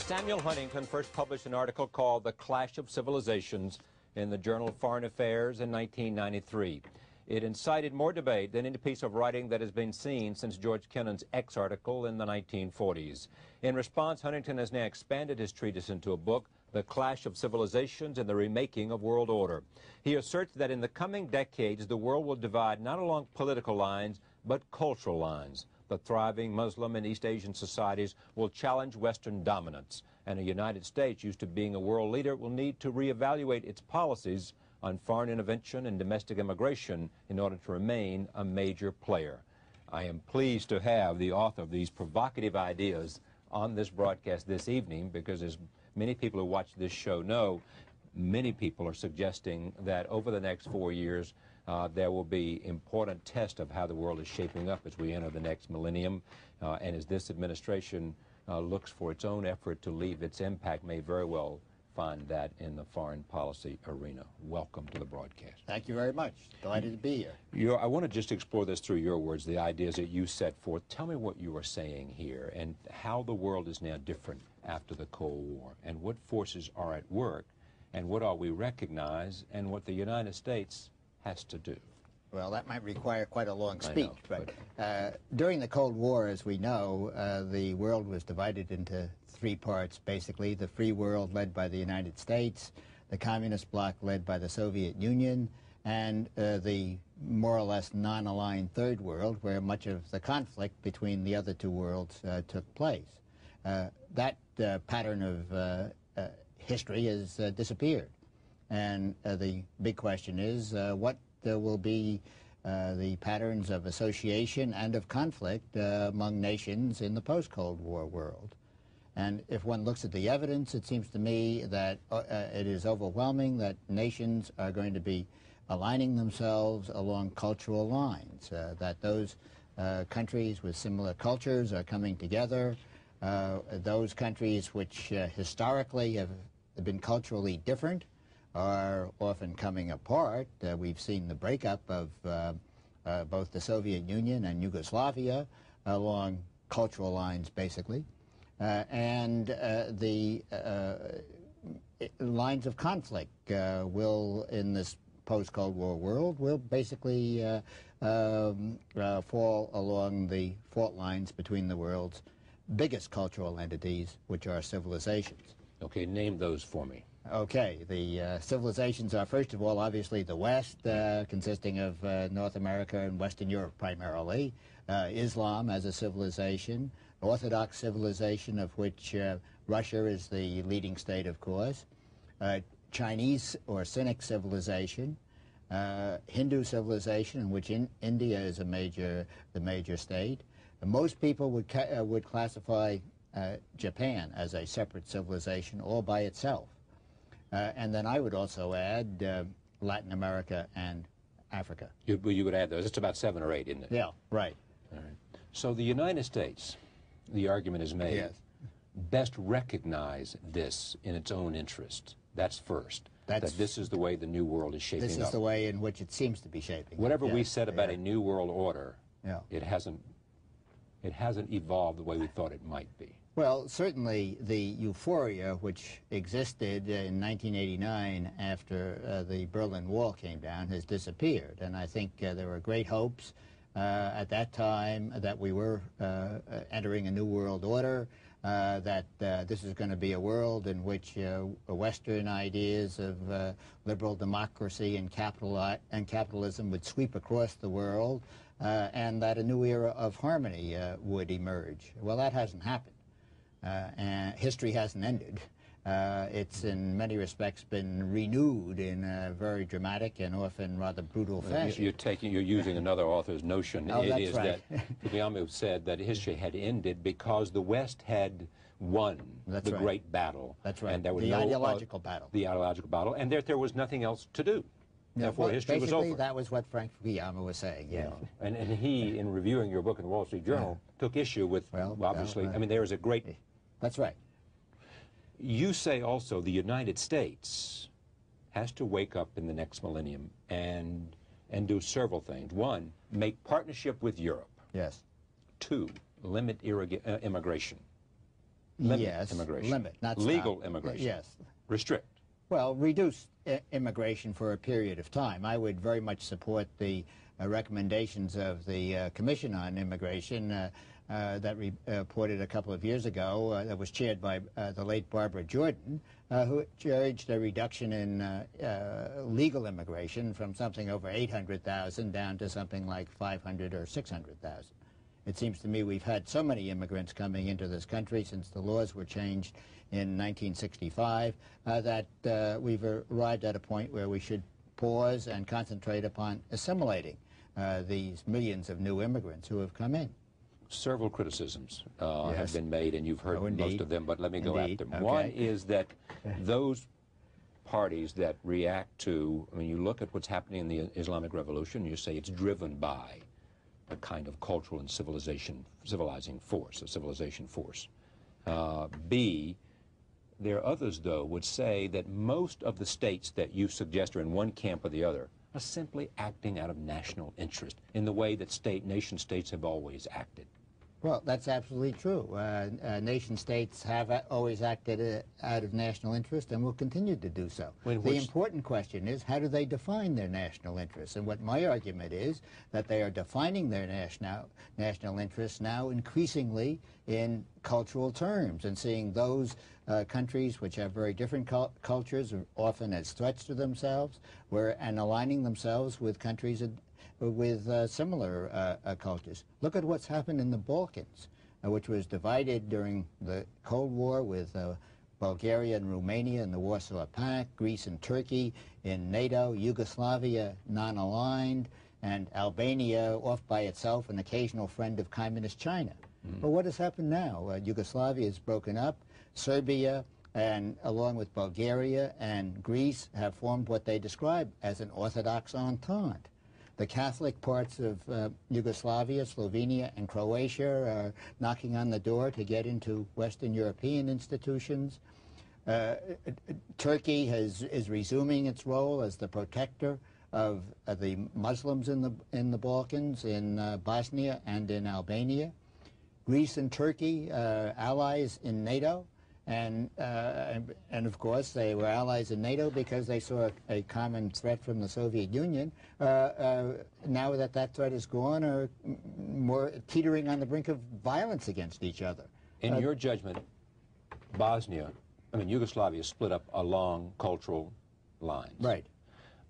Samuel Huntington first published an article called The Clash of Civilizations in the Journal of Foreign Affairs in 1993. It incited more debate than any piece of writing that has been seen since George Kennan's X article in the 1940s. In response, Huntington has now expanded his treatise into a book, The Clash of Civilizations and the Remaking of World Order. He asserts that in the coming decades, the world will divide not along political lines, but cultural lines. The thriving Muslim and East Asian societies will challenge Western dominance, and the United States, used to being a world leader, will need to reevaluate its policies on foreign intervention and domestic immigration in order to remain a major player. I am pleased to have the author of these provocative ideas on this broadcast this evening, because as many people who watch this show know, many people are suggesting that over the next 4 years, there will be important tests of how the world is shaping up as we enter the next millennium, and as this administration looks for its own effort to leave its impact, may very well find that in the foreign policy arena. Welcome to the broadcast. Thank you very much. Delighted to be here. I want to just explore this through your words, the ideas that you set forth. Tell me what you are saying here and how the world is now different after the Cold War, and what forces are at work, and what ought we recognize, and what the United States has to do. Well, that might require quite a long speech, but during the Cold War, as we know, the world was divided into three parts, basically. The free world led by the United States, the communist bloc led by the Soviet Union, and the more or less non-aligned third world, where much of the conflict between the other two worlds took place. That pattern of history has disappeared. And the big question is what will be the patterns of association and of conflict among nations in the post-Cold War world. And if one looks at the evidence, it seems to me that it is overwhelming that nations are going to be aligning themselves along cultural lines, that those countries with similar cultures are coming together. Those countries which historically have been culturally different are often coming apart. We've seen the breakup of both the Soviet Union and Yugoslavia along cultural lines, basically. And the lines of conflict will, in this post-Cold War world, will basically fall along the fault lines between the world's biggest cultural entities, which are civilizations. Okay, name those for me. Okay, the civilizations are, first of all, obviously the West, consisting of North America and Western Europe primarily, Islam as a civilization, Orthodox civilization, of which Russia is the leading state, of course, Chinese or Sinic civilization, Hindu civilization, in which India is the major state. And most people would classify Japan as a separate civilization all by itself. And then I would also add Latin America and Africa. You would add those. It's about 7 or 8, isn't it? Yeah, right. All right. So the United States, the argument is made, yes, best recognize this in its own interest. That's first. That this is the way the new world is shaping up. This is the way in which it seems to be shaping. Whatever yes, we said about a new world order, it hasn't evolved the way we thought it might be. Well, certainly the euphoria which existed in 1989 after the Berlin Wall came down has disappeared. And I think there were great hopes at that time that we were entering a new world order, that this is going to be a world in which Western ideas of liberal democracy and capitalism would sweep across the world, and that a new era of harmony would emerge. Well, that hasn't happened. And history hasn't ended. It's in many respects been renewed in a very dramatic and often rather brutal fashion. You're using another author's notion. Oh, it is right. that Fukuyama said that history had ended because the West had won that's the right. great battle. That's right. And there was the no, ideological battle. The ideological battle, and there was nothing else to do. Yeah, Therefore, well, history was over. Basically, that was what Frank Fukuyama was saying. Yeah. And he, in reviewing your book in the Wall Street Journal, took issue with, obviously, I mean, there is a great... That's right. You say also the United States has to wake up in the next millennium and do several things. One, make partnership with Europe. Yes. 2, limit immigration. Limit immigration. Limit, not legal stop. immigration. Yes. Restrict. Well, reduce immigration for a period of time. I would very much support the recommendations of the Commission on Immigration that reported a couple of years ago, that was chaired by the late Barbara Jordan, who urged a reduction in legal immigration from something over 800,000 down to something like 500 or 600,000. It seems to me we've had so many immigrants coming into this country since the laws were changed in 1965 that we've arrived at a point where we should pause and concentrate upon assimilating these millions of new immigrants who have come in. Several criticisms Yes. have been made, and you've heard most of them, but let me go at them. Okay. One is that those parties that react to, I mean, you look at what's happening in the Islamic Revolution, you say it's driven by a kind of cultural and civilizing force, a civilization force. B, there are others, though, would say that most of the states that you suggest are in one camp or the other are simply acting out of national interest in the way that nation-states have always acted. Well, that's absolutely true. Nation-states have always acted out of national interest and will continue to do so. The important question is, how do they define their national interests? And what my argument is, that they are defining their national interests now increasingly in cultural terms, and seeing those countries which have very different cultures, often as threats to themselves, and aligning themselves with countries with similar cultures. Look at what's happened in the Balkans, which was divided during the Cold War with Bulgaria and Romania in the Warsaw Pact, Greece and Turkey in NATO, Yugoslavia non-aligned, and Albania off by itself, an occasional friend of Communist China. But what has happened now? Yugoslavia is broken up. Serbia, and along with Bulgaria and Greece, have formed what they describe as an Orthodox Entente. The Catholic parts of Yugoslavia, Slovenia, and Croatia are knocking on the door to get into Western European institutions. Turkey is resuming its role as the protector of the Muslims in the Balkans, in Bosnia and in Albania. Greece and Turkey are allies in NATO. And of course, they were allies in NATO because they saw a common threat from the Soviet Union. Now that that threat is gone, are more teetering on the brink of violence against each other. In your judgment, Yugoslavia is split up along cultural lines. Right.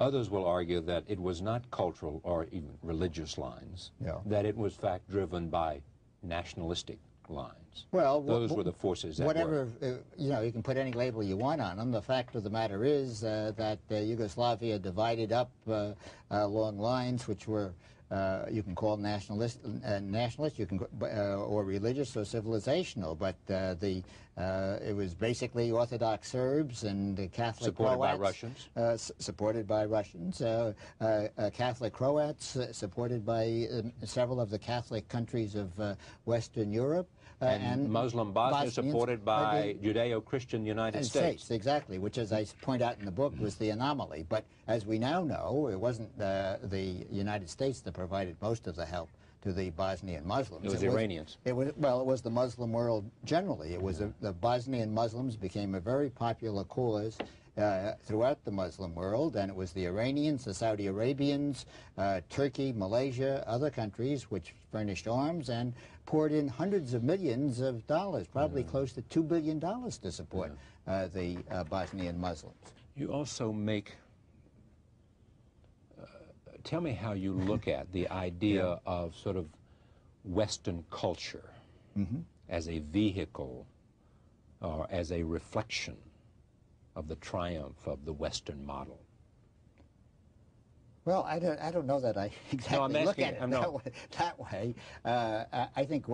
Others will argue that it was not cultural or even religious lines, that it was, in fact, driven by nationalistic lines. Well, those were the forces that whatever, you can put any label you want on them. The fact of the matter is that Yugoslavia divided up along lines which were, you can call nationalist, you can, or religious or civilizational, but it was basically Orthodox Serbs and Catholic supported Croats. By Russians? Supported by Russians. Catholic Croats, supported by several of the Catholic countries of Western Europe. And Muslim Bosnia supported by Judeo-Christian United States. Exactly, which, as I point out in the book, was the anomaly. But as we now know, it wasn't the United States that provided most of the help to the Bosnian Muslims. It was the Iranians. It was the Muslim world generally. It was the Bosnian Muslims became a very popular cause throughout the Muslim world, and it was the Iranians, the Saudi Arabians, Turkey, Malaysia, other countries which furnished arms and poured in hundreds of millions of dollars, probably close to $2 billion to support the Bosnian Muslims. You also make, tell me how you look at the idea of sort of Western culture as a vehicle or as a reflection of the triumph of the Western model. Well, I don't know that I exactly look at it that way. I think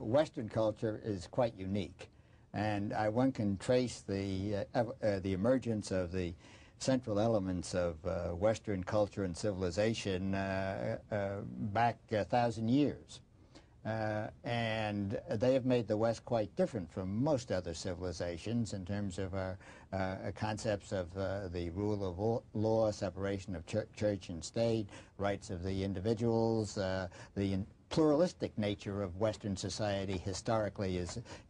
Western culture is quite unique, and one can trace the emergence of the central elements of Western culture and civilization back 1,000 years. And they have made the West quite different from most other civilizations in terms of our concepts of the rule of law, separation of church and state, rights of the individuals, the pluralistic nature of Western society historically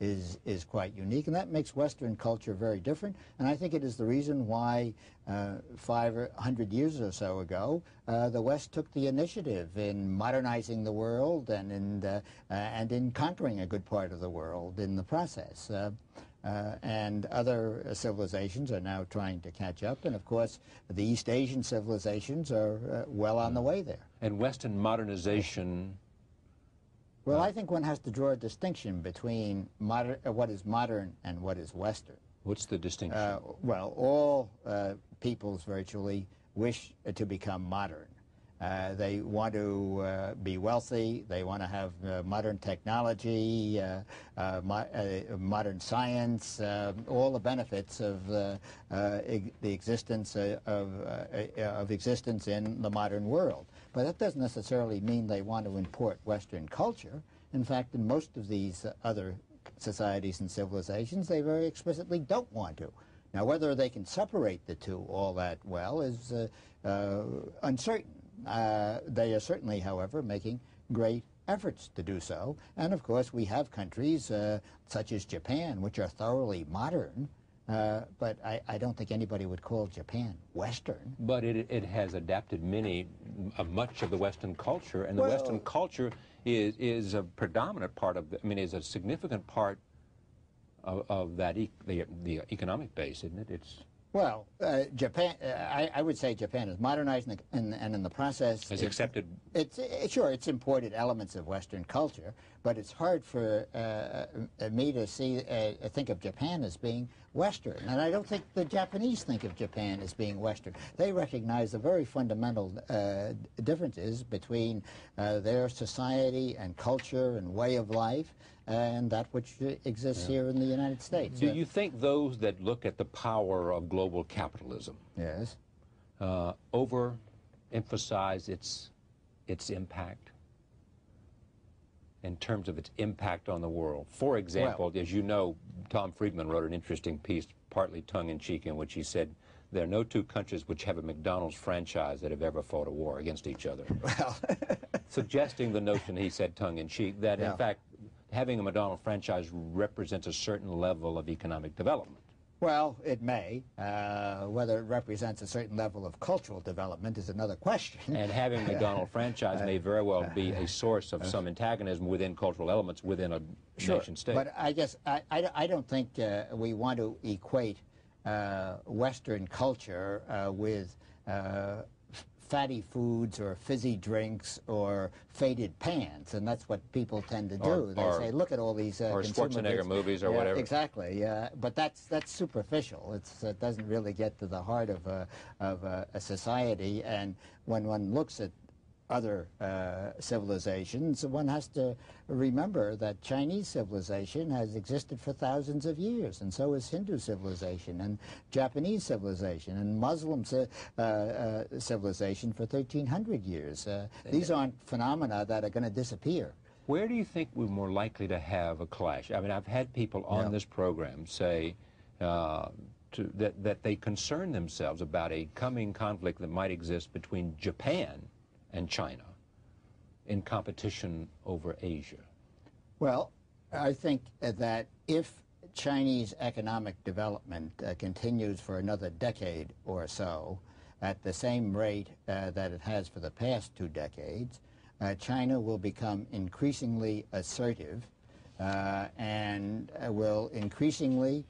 is quite unique, and that makes Western culture very different. And I think it is the reason why 500 years or so ago, the West took the initiative in modernizing the world and in conquering a good part of the world in the process. And other civilizations are now trying to catch up, and of course the East Asian civilizations are well on the way there. And Western modernization... Well, I think one has to draw a distinction between what is modern and what is Western. What's the distinction? Well, all peoples virtually wish to become modern. They want to be wealthy, they want to have modern technology, modern science, all the benefits of the existence of existence in the modern world. But that doesn't necessarily mean they want to import Western culture. In fact, in most of these other societies and civilizations, they very explicitly don't want to. Now, whether they can separate the two all that well is uncertain. They are certainly, however, making great efforts to do so. And of course, we have countries such as Japan, which are thoroughly modern, but I don't think anybody would call Japan Western. But it has adapted much of the Western culture, and the Western culture is a predominant part of, is a significant part of that the economic base, isn't it? Well, Japan, I would say Japan is modernizing and in the process... Has accepted... Sure, it's imported elements of Western culture, but it's hard for me to think of Japan as being Western. And I don't think the Japanese think of Japan as being Western. They recognize the very fundamental differences between their society and culture and way of life and that which exists here in the United States. Do you think those that look at the power of global capitalism yes, overemphasize its impact in terms of its impact on the world? For example, as you know, Tom Friedman wrote an interesting piece, partly tongue-in-cheek, in which he said, there are no two countries which have a McDonald's franchise that have ever fought a war against each other. Well, suggesting the notion, he said tongue-in-cheek, that in fact, having a McDonald's franchise represents a certain level of economic development. Well, it may. Whether it represents a certain level of cultural development is another question. And having a McDonald's franchise may very well be a source of some antagonism within cultural elements within a nation state. But I guess I don't think we want to equate Western culture with fatty foods or fizzy drinks or faded pants, and that's what people tend to do. They say, look at all these or Schwarzenegger movies or whatever. Exactly, but that's superficial. It doesn't really get to the heart of a society, and when one looks at other civilizations, one has to remember that Chinese civilization has existed for thousands of years, and so is Hindu civilization, and Japanese civilization, and Muslim civilization for 1,300 years. These aren't phenomena that are going to disappear. Where do you think we're more likely to have a clash? I mean, I've had people on this program say that they concern themselves about a coming conflict that might exist between Japan and China in competition over Asia. Well, I think that if Chinese economic development continues for another decade or so at the same rate that it has for the past 2 decades, China will become increasingly assertive and will increasingly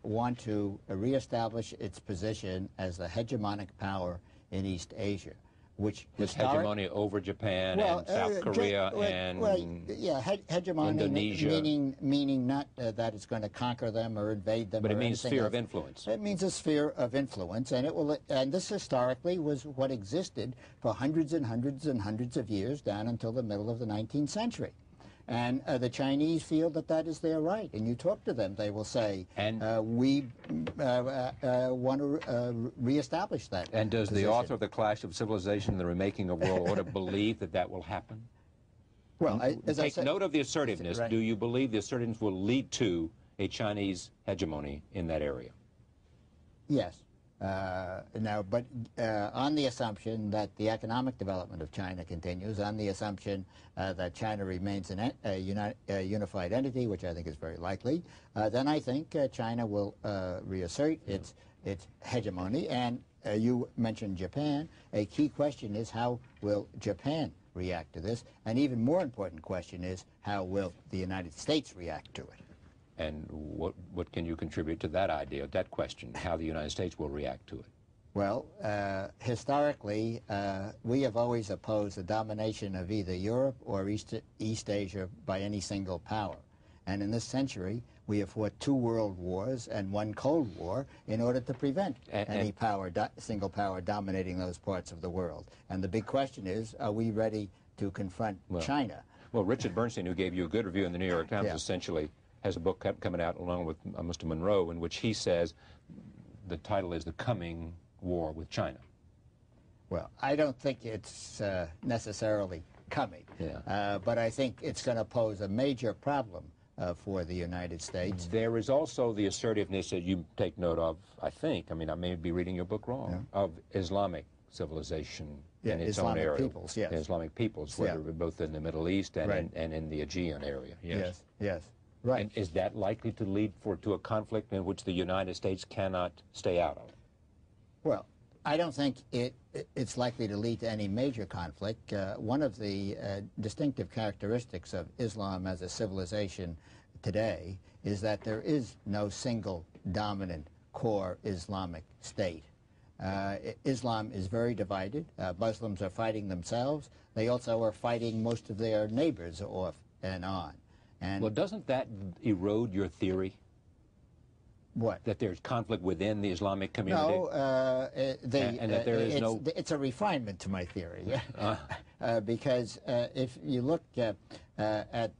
want to reestablish its position as the hegemonic power in East Asia. Which hegemony over Japan and South Korea and hegemony, Indonesia. Meaning not that it's going to conquer them or invade them. But it means sphere of influence. It means a sphere of influence, and it will. And this historically was what existed for hundreds and hundreds and hundreds of years down until the middle of the 19th century. And the Chinese feel that that is their right. And you talk to them, they will say, we want to reestablish that And does position. the author of The Clash of Civilization, The Remaking of World Order, believe that that will happen? Well, as I Take said, note of the assertiveness. Right. Do you believe the assertiveness will lead to a Chinese hegemony in that area? Yes. But on the assumption that the economic development of China continues, on the assumption that China remains a unified entity, which I think is very likely, then I think China will reassert its hegemony. And you mentioned Japan. A key question is, how will Japan react to this? An even more important question is, how will the United States react to it? And what can you contribute to that idea, that question, how the United States will react to it? Well, historically, we have always opposed the domination of either Europe or East Asia by any single power. And in this century, we have fought 2 world wars and 1 Cold War in order to prevent any single power dominating those parts of the world. And the big question is, are we ready to confront China? Well, Richard Bernstein, who gave you a good review in the New York Times, essentially has a book coming out along with Mr. Monroe, in which he says the title is The Coming War with China. Well, I don't think it's necessarily coming, but I think it's going to pose a major problem for the United States. There is also the assertiveness that you take note of, I think, I mean, I may be reading your book wrong, of Islamic civilization in its own area. Peoples, yes. Islamic peoples, whether both in the Middle East and, and in the Aegean area. Yes. Right. And is that likely to lead to a conflict in which the United States cannot stay out of? Well, I don't think it's likely to lead to any major conflict. One of the distinctive characteristics of Islam as a civilization today is that there is no single dominant core Islamic state. Islam is very divided. Muslims are fighting themselves. They also are fighting most of their neighbors off and on. And well, doesn't that erode your theory? What? That there's conflict within the Islamic community? No, and that there is it's a refinement to my theory. Because if you look at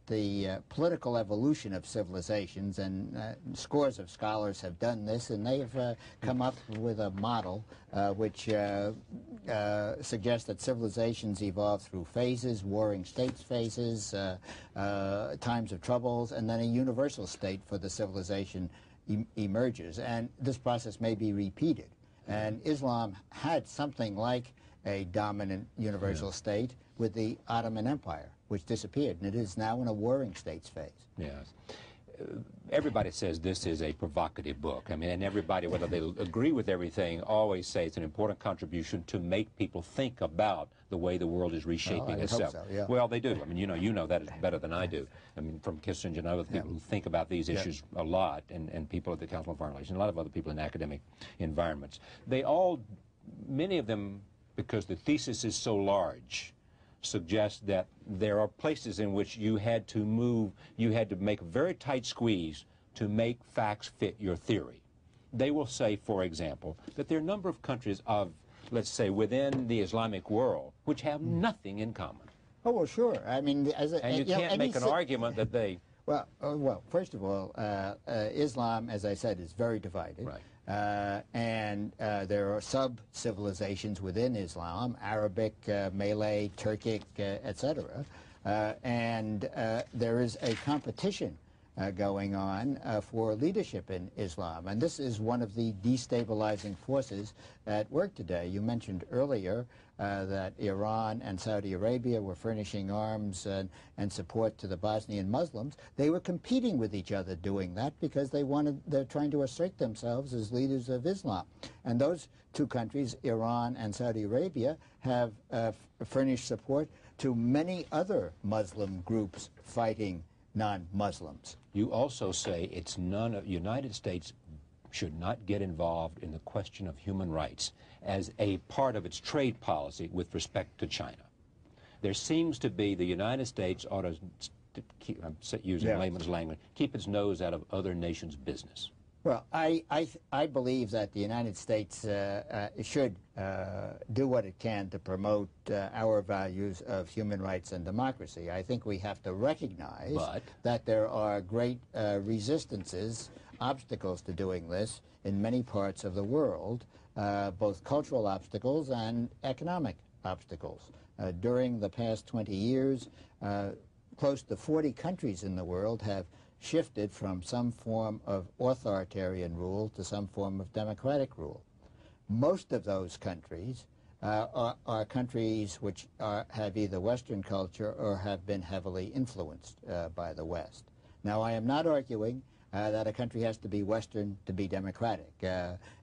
the political evolution of civilizations, and scores of scholars have done this, and they've come up with a model which suggests that civilizations evolve through phases, warring states phases, times of troubles, and then a universal state for the civilization emerges, and this process may be repeated. And Islam had something like a dominant universal state with the Ottoman Empire, which disappeared, and it is now in a warring states phase. Yes. Everybody says this is a provocative book. I mean, and everybody, whether they agree with everything, always say it's an important contribution to make people think about the way the world is reshaping itself. Hope so, yeah. Well, they do. I mean, you know that better than I do. I mean, from Kissinger and other people who think about these issues a lot, and people at the Council on Foreign Relations, and a lot of other people in academic environments. They all, many of them, because the thesis is so large, suggest that there are places in which you had to make a very tight squeeze to make facts fit your theory. They will say, for example, that there are a number of countries of, let's say, within the Islamic world, which have nothing in common. Oh, well, sure. I mean, and you can't make an argument that they... Well, first of all, Islam, as I said, is very divided. Right. And there are sub-civilizations within Islam, Arabic, Malay, Turkic, etc. And there is a competition going on for leadership in Islam. And this is one of the destabilizing forces at work today. You mentioned earlier that Iran and Saudi Arabia were furnishing arms and support to the Bosnian Muslims. They were competing with each other doing that because they're trying to assert themselves as leaders of Islam. And those 2 countries, Iran and Saudi Arabia, have furnished support to many other Muslim groups fighting non-Muslims. You also say it's United States should not get involved in the question of human rights as a part of its trade policy with respect to China. There seems to be the United States ought to keep, I'm using layman's language, keep its nose out of other nations' business. Well, I believe that the United States should do what it can to promote our values of human rights and democracy. I think we have to recognize that there are great resistances, obstacles to doing this in many parts of the world, both cultural obstacles and economic obstacles. During the past 20 years, close to 40 countries in the world have shifted from some form of authoritarian rule to some form of democratic rule. Most of those countries are countries which have either Western culture or have been heavily influenced by the West. Now, I am not arguing that a country has to be Western to be democratic.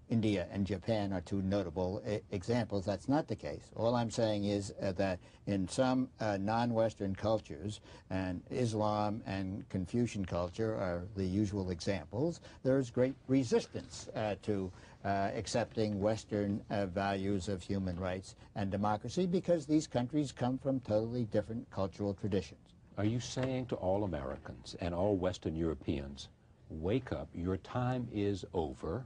India and Japan are two notable examples. That's not the case. All I'm saying is that in some non-Western cultures, and Islam and Confucian culture are the usual examples, there's great resistance to accepting Western values of human rights and democracy because these countries come from totally different cultural traditions. Are you saying to all Americans and all Western Europeans, wake up, your time is over?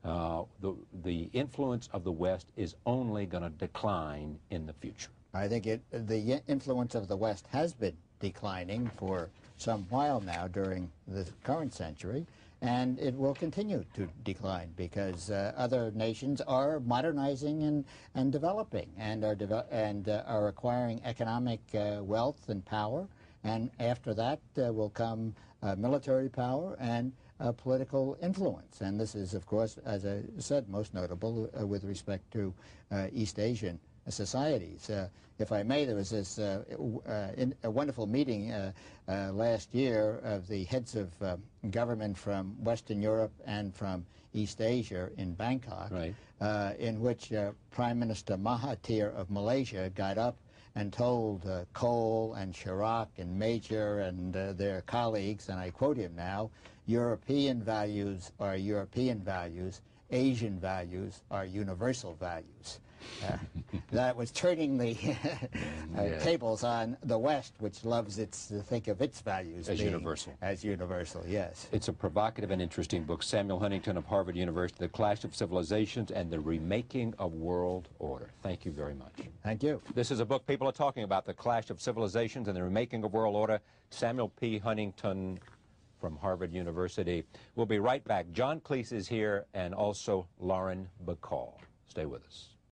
The influence of the West is only going to decline in the future. I think the influence of the West has been declining for some while now during the current century, and it will continue to decline because other nations are modernizing and developing and are acquiring economic wealth and power, and after that will come military power and political influence. And this is, of course, as I said, most notable with respect to East Asian societies. If I may, there was this a wonderful meeting last year of the heads of government from Western Europe and from East Asia in Bangkok, right, in which Prime Minister Mahathir of Malaysia got up and told Kohl and Chirac and Major and their colleagues, and I quote him now, European values are European values, Asian values are universal values. That was turning the tables on the West, which loves to think of its values as universal. As universal, yes. It's a provocative and interesting book. Samuel Huntington of Harvard University, The Clash of Civilizations and the Remaking of World Order. Thank you very much. Thank you. This is a book people are talking about, The Clash of Civilizations and the Remaking of World Order. Samuel P. Huntington from Harvard University. We'll be right back. John Cleese is here and also Lauren Bacall. Stay with us.